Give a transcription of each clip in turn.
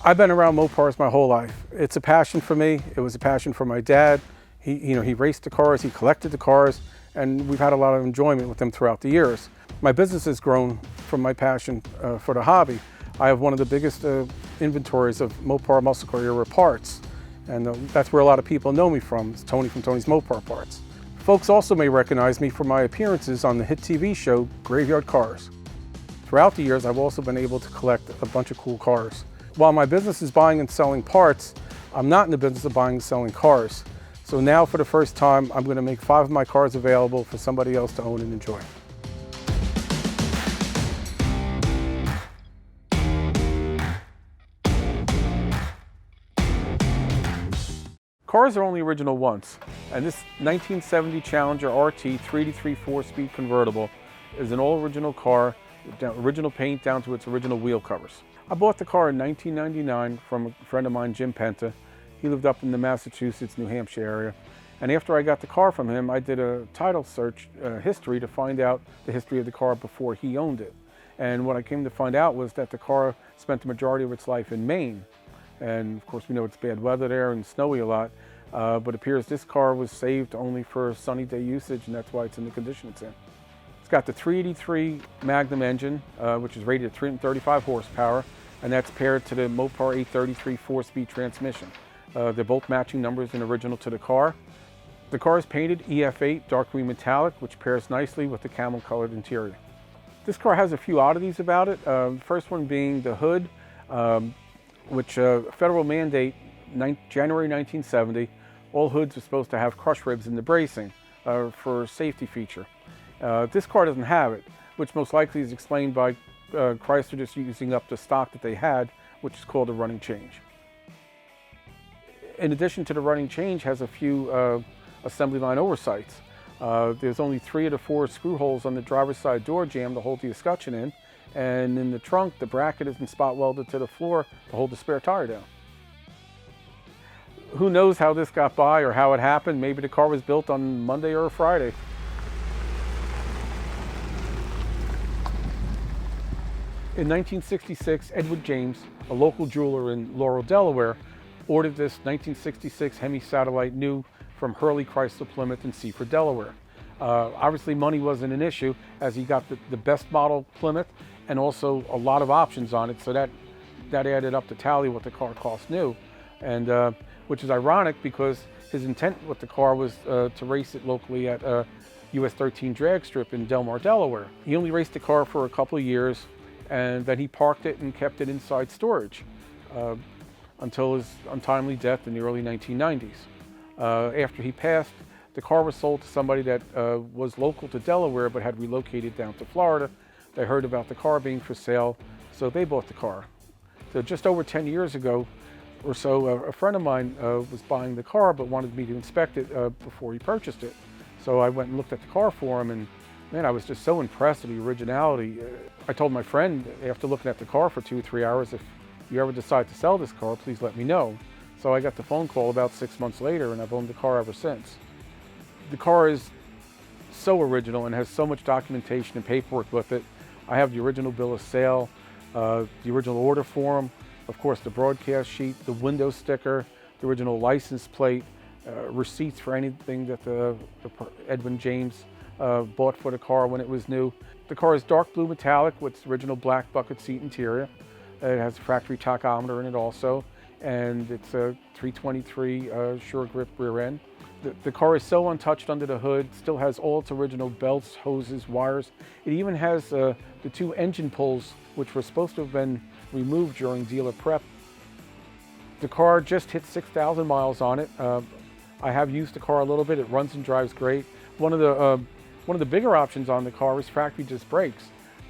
I've been around Mopars my whole life. It's a passion for me. It was a passion for my dad. He raced the cars, he collected the cars, and we've had a lot of enjoyment with them throughout the years. My business has grown from my passion for the hobby. I have one of the biggest inventories of Mopar muscle car era parts, and that's where a lot of people know me from. It's Tony from Tony's Mopar Parts. Folks also may recognize me for my appearances on the hit TV show Graveyard Cars. Throughout the years, I've also been able to collect a bunch of cool cars. While my business is buying and selling parts, I'm not in the business of buying and selling cars. So now for the first time, I'm going to make 5 of my cars available for somebody else to own and enjoy. Cars are only original once, and this 1970 Challenger RT 383 4-speed convertible is an all-original car, original paint down to its original wheel covers. I bought the car in 1999 from a friend of mine, Jim Penta. He lived up in the Massachusetts, New Hampshire area. And after I got the car from him, I did a title search history to find out the history of the car before he owned it. And what I came to find out was that the car spent the majority of its life in Maine. And of course, we know it's bad weather there and snowy a lot, but it appears this car was saved only for sunny day usage, and that's why it's in the condition it's in. It's got the 383 Magnum engine, which is rated at 335 horsepower, and that's paired to the Mopar 833 4-speed transmission. They're both matching numbers and original to the car. The car is painted EF8 dark green metallic, which pairs nicely with the camel colored interior. This car has a few oddities about it. The first one being the hood, which federal mandate, January 1970, all hoods are supposed to have crush ribs in the bracing for a safety feature. This car doesn't have it, which most likely is explained by Chrysler just using up the stock that they had, which is called a running change. In addition to the running change, has a few assembly line oversights. There's only 3 of the 4 screw holes on the driver's side door jamb to hold the escutcheon in, and in the trunk, the bracket isn't spot welded to the floor to hold the spare tire down. Who knows how this got by or how it happened? Maybe the car was built on Monday or a Friday. In 1966, Edward James, a local jeweler in Laurel, Delaware, ordered this 1966 Hemi Satellite new from Hurley Chrysler Plymouth in Seaford, Delaware. Obviously money wasn't an issue, as he got the best model Plymouth and also a lot of options on it, so that added up to tally what the car cost new, and which is ironic because his intent with the car was to race it locally at US 13 drag strip in Delmar, Delaware. He only raced the car for a couple of years, and then he parked it and kept it inside storage until his untimely death in the early 1990s. After he passed, the car was sold to somebody that was local to Delaware but had relocated down to Florida. They heard about the car being for sale, so they bought the car. So just over 10 years ago or so, a friend of mine was buying the car but wanted me to inspect it before he purchased it. So I went and looked at the car for him, and man, I was just so impressed with the originality. I told my friend, after looking at the car for 2 or 3 hours, if you ever decide to sell this car, please let me know. So I got the phone call about 6 months later, and I've owned the car ever since. The car is so original and has so much documentation and paperwork with it. I have the original bill of sale, the original order form, of course the broadcast sheet, the window sticker, the original license plate, receipts for anything that the Edwin James bought for the car when it was new. The car is dark blue metallic with its original black bucket seat interior. It has a factory tachometer in it also, and it's a 323 Sure Grip rear end. The car is so untouched under the hood, still has all its original belts, hoses, wires. It even has the 2 engine pulls, which were supposed to have been removed during dealer prep. The car just hit 6,000 miles on it. I have used the car a little bit. It runs and drives great. One of the bigger options on the car is factory disc brakes,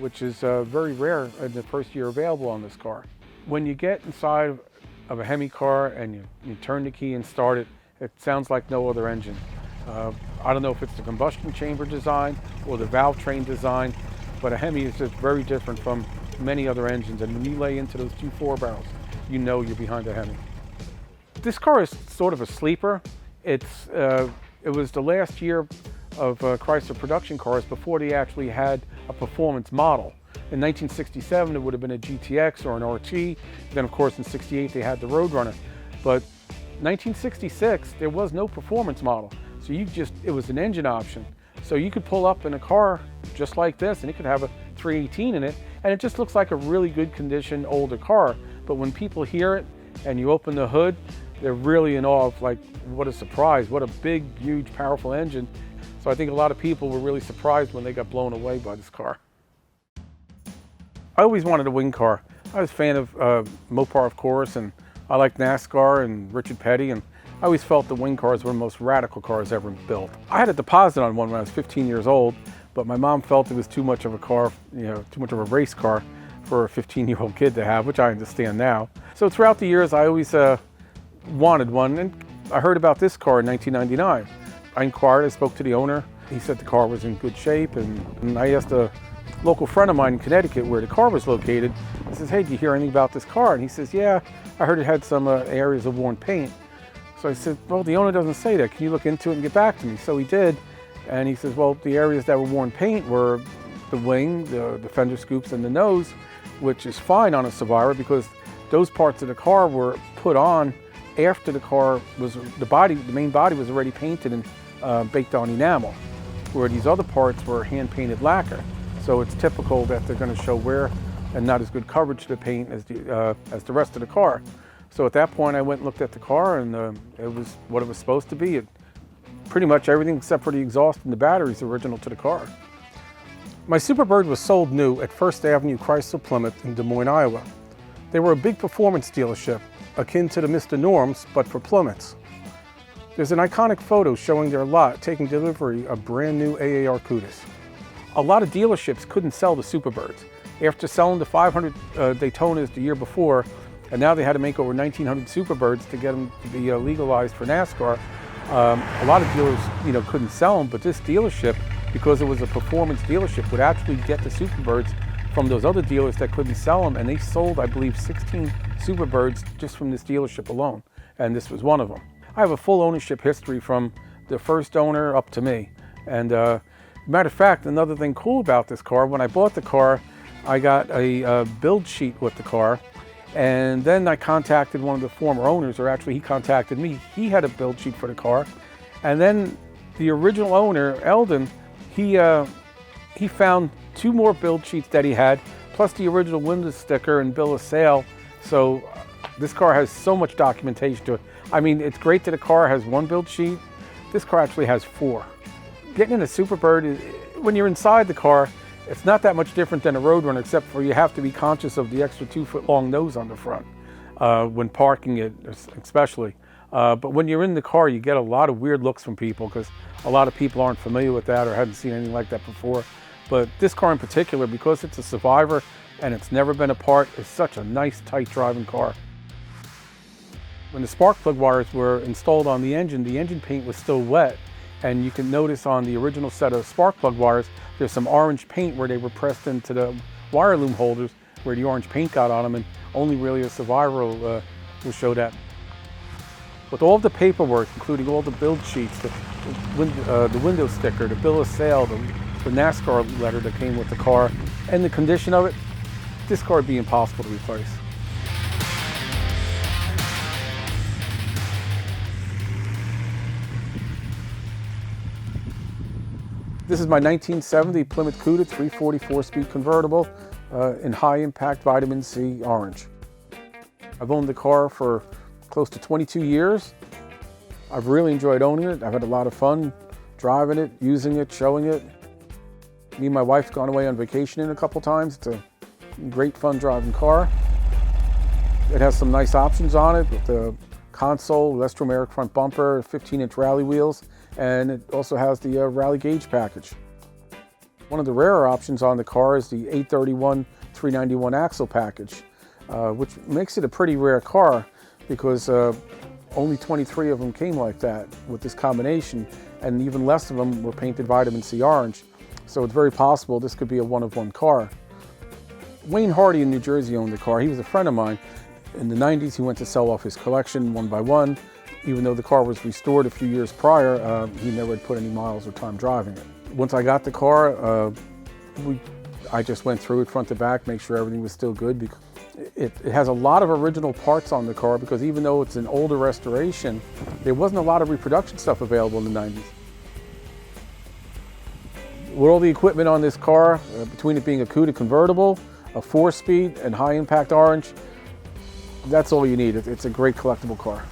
which is very rare in the first year available on this car. When you get inside of a Hemi car and you turn the key and start it, it sounds like no other engine. I don't know if it's the combustion chamber design or the valve train design, but a Hemi is just very different from many other engines, and when you lay into those 2 4-barrels, you know you're behind a Hemi. This car is sort of a sleeper. It was the last year of Chrysler production cars before they actually had a performance model. In 1967, it would have been a GTX or an RT. Then, of course, in '68, they had the Roadrunner. But 1966, there was no performance model. So it was an engine option. So you could pull up in a car just like this, and it could have a 318 in it, and it just looks like a really good condition older car. But when people hear it and you open the hood, they're really in awe of, like, what a surprise, what a big, huge, powerful engine. So I think a lot of people were really surprised when they got blown away by this car. I always wanted a wing car. I was a fan of Mopar, of course, and I liked NASCAR and Richard Petty, and I always felt the wing cars were the most radical cars ever built. I had a deposit on one when I was 15 years old, but my mom felt it was too much of a car, too much of a race car for a 15-year-old kid to have, which I understand now. So throughout the years, I always wanted one, and I heard about this car in 1999. I inquired, I spoke to the owner. He said the car was in good shape, and I asked a local friend of mine in Connecticut where the car was located. I says, hey, did you hear anything about this car? And he says, yeah, I heard it had some areas of worn paint. So I said, well, the owner doesn't say that. Can you look into it and get back to me? So he did, and he says, well, the areas that were worn paint were the wing, the fender scoops, and the nose, which is fine on a Survivor because those parts of the car were put on after the car was, the main body was already painted and baked on enamel, where these other parts were hand-painted lacquer. So it's typical that they're going to show wear and not as good coverage to the paint as the rest of the car. So at that point, I went and looked at the car, and it was what it was supposed to be. Pretty much everything except for the exhaust and the batteries original to the car. My Superbird was sold new at First Avenue Chrysler Plymouth in Des Moines, Iowa. They were a big performance dealership, akin to the Mr. Norms, but for Plymouths. There's an iconic photo showing their lot taking delivery of brand new AAR Cudas. A lot of dealerships couldn't sell the Superbirds. After selling the 500 Daytonas the year before, and now they had to make over 1,900 Superbirds to get them to be legalized for NASCAR. A lot of dealers, couldn't sell them, but this dealership, because it was a performance dealership, would actually get the Superbirds from those other dealers that couldn't sell them, and they sold, I believe, 16 Superbirds just from this dealership alone, and this was one of them. I have a full ownership history from the first owner up to me, and matter of fact, another thing cool about this car, when I bought the car, I got a build sheet with the car, and then I contacted one of the former owners, or actually he contacted me. He had a build sheet for the car, and then the original owner, Eldon, he found 2 more build sheets that he had, plus the original window sticker and bill of sale. So this car has so much documentation to it. I mean, it's great that a car has 1 build sheet. This car actually has 4. Getting in a Superbird, when you're inside the car, it's not that much different than a Roadrunner, except for you have to be conscious of the extra 2-foot long nose on the front when parking it, especially. But when you're in the car, you get a lot of weird looks from people because a lot of people aren't familiar with that or haven't seen anything like that before. But this car in particular, because it's a Survivor and it's never been apart, is such a nice, tight driving car. When the spark plug wires were installed on the engine paint was still wet. And you can notice on the original set of spark plug wires, there's some orange paint where they were pressed into the wire loom holders where the orange paint got on them, and only really a Survivor will show that. With all of the paperwork, including all the build sheets, the window sticker, the bill of sale, the NASCAR letter that came with the car, and the condition of it, this car would be impossible to replace. This is my 1970 Plymouth Cuda 344-speed convertible in high-impact vitamin C orange. I've owned the car for close to 22 years. I've really enjoyed owning it. I've had a lot of fun driving it, using it, showing it. Me and my wife's gone away on vacation in a couple times. It's a great fun driving car. It has some nice options on it with the console, Restroom front bumper, 15-inch rally wheels, and it also has the rally gauge package. One of the rarer options on the car is the 831-391 axle package, which makes it a pretty rare car because only 23 of them came like that with this combination, and even less of them were painted vitamin C orange. So it's very possible this could be a one-of-one car. Wayne Hardy in New Jersey owned the car. He was a friend of mine. In the 90s, he went to sell off his collection one by one. Even though the car was restored a few years prior, he never had put any miles or time driving it. Once I got the car, we I just went through it front to back, make sure everything was still good. Because it has a lot of original parts on the car, because even though it's an older restoration, there wasn't a lot of reproduction stuff available in the 90s. With all the equipment on this car, between it being a Cuda convertible, a 4-speed, and high impact orange, that's all you need. It's a great collectible car.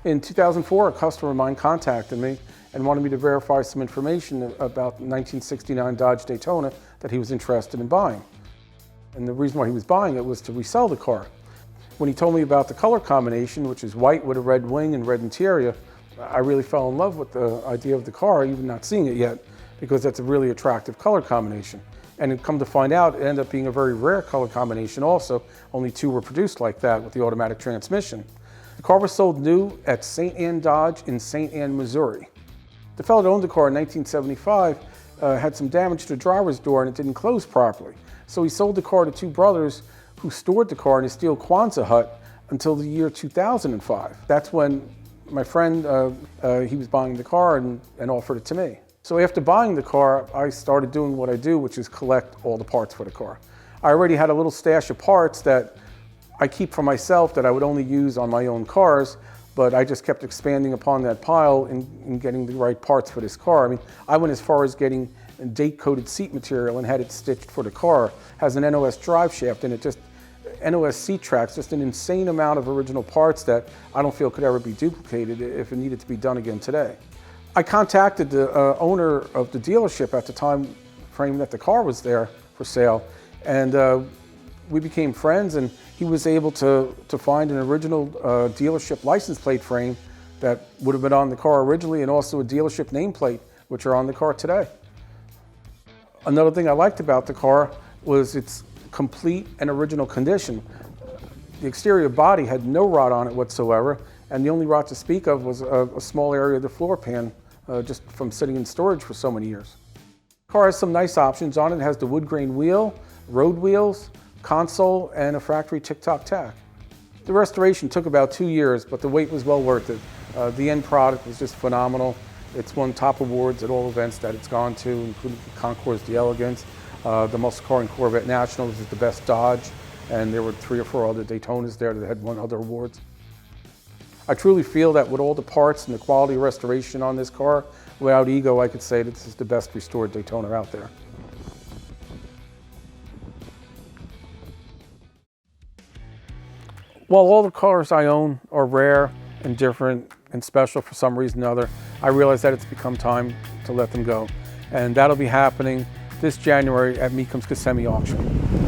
In 2004, a customer of mine contacted me and wanted me to verify some information about the 1969 Dodge Daytona that he was interested in buying. And the reason why he was buying it was to resell the car. When he told me about the color combination, which is white with a red wing and red interior, I really fell in love with the idea of the car, even not seeing it yet, because that's a really attractive color combination. And it come to find out, it ended up being a very rare color combination also. Only 2 were produced like that with the automatic transmission. The car was sold new at St. Ann Dodge in St. Ann, Missouri. The fellow that owned the car in 1975 had some damage to the driver's door and it didn't close properly. So he sold the car to 2 brothers who stored the car in a steel Kwanzaa hut until the year 2005. That's when my friend, he was buying the car and offered it to me. So after buying the car, I started doing what I do, which is collect all the parts for the car. I already had a little stash of parts that I keep for myself that I would only use on my own cars, but I just kept expanding upon that pile and getting the right parts for this car. I mean, I went as far as getting date-coated seat material and had it stitched for the car. It has an NOS drive shaft in it, just NOS seat tracks, just an insane amount of original parts that I don't feel could ever be duplicated if it needed to be done again today. I contacted the owner of the dealership at the time frame that the car was there for sale, and we became friends, and he was able to find an original dealership license plate frame that would have been on the car originally, and also a dealership nameplate, which are on the car today. Another thing I liked about the car was its complete and original condition. The exterior body had no rot on it whatsoever, and the only rot to speak of was a small area of the floor pan, just from sitting in storage for so many years. The car has some nice options on it. It has the wood grain wheel, road wheels, console, and a factory tic-toc tack. The restoration took about 2 years, but the wait was well worth it. The end product was just phenomenal. It's won top awards at all events that it's gone to, including Concours d'Elegance, the Muscle Car and Corvette Nationals is the best Dodge, and there were 3 or 4 other Daytonas there that had won other awards. I truly feel that with all the parts and the quality of restoration on this car, without ego, I could say that this is the best restored Daytona out there. While all the cars I own are rare and different and special for some reason or other, I realize that it's become time to let them go. And that'll be happening this January at Mecum Kissimmee auction.